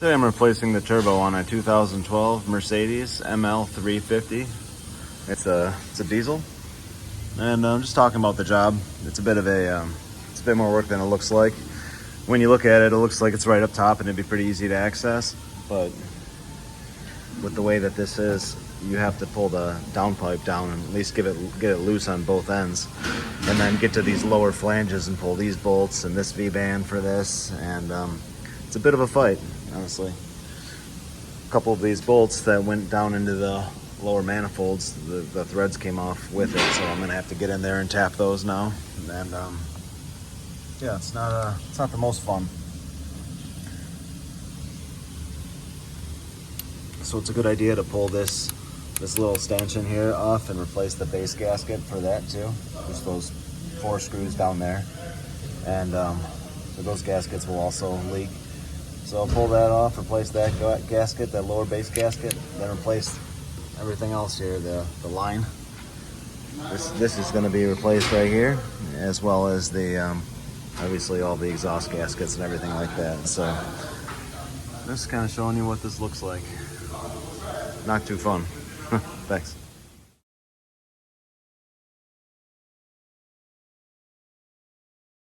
Today I'm replacing the turbo on a 2012 Mercedes ML350. It's a diesel, and I'm just talking about the job. It's a bit more work than it looks like. When you look at it, it looks like it's right up top and it'd be pretty easy to access. But with the way that this is, you have to pull the downpipe down and at least get it loose on both ends, and then get to these lower flanges and pull these bolts and this V-band for this, and it's a bit of a fight, honestly. A couple of these bolts that went down into the lower manifolds, the threads came off with it, so I'm gonna have to get in there and tap those now. And yeah, it's not the most fun. So it's a good idea to pull this little stanchion here off and replace the base gasket for that too. Just those 4 screws down there, and so those gaskets will also leak. So I'll pull that off, replace that gasket, that lower base gasket, then replace everything else here, the line. This is going to be replaced right here, as well as the obviously all the exhaust gaskets and everything like that. So just kind of showing you what this looks like. Not too fun. Thanks.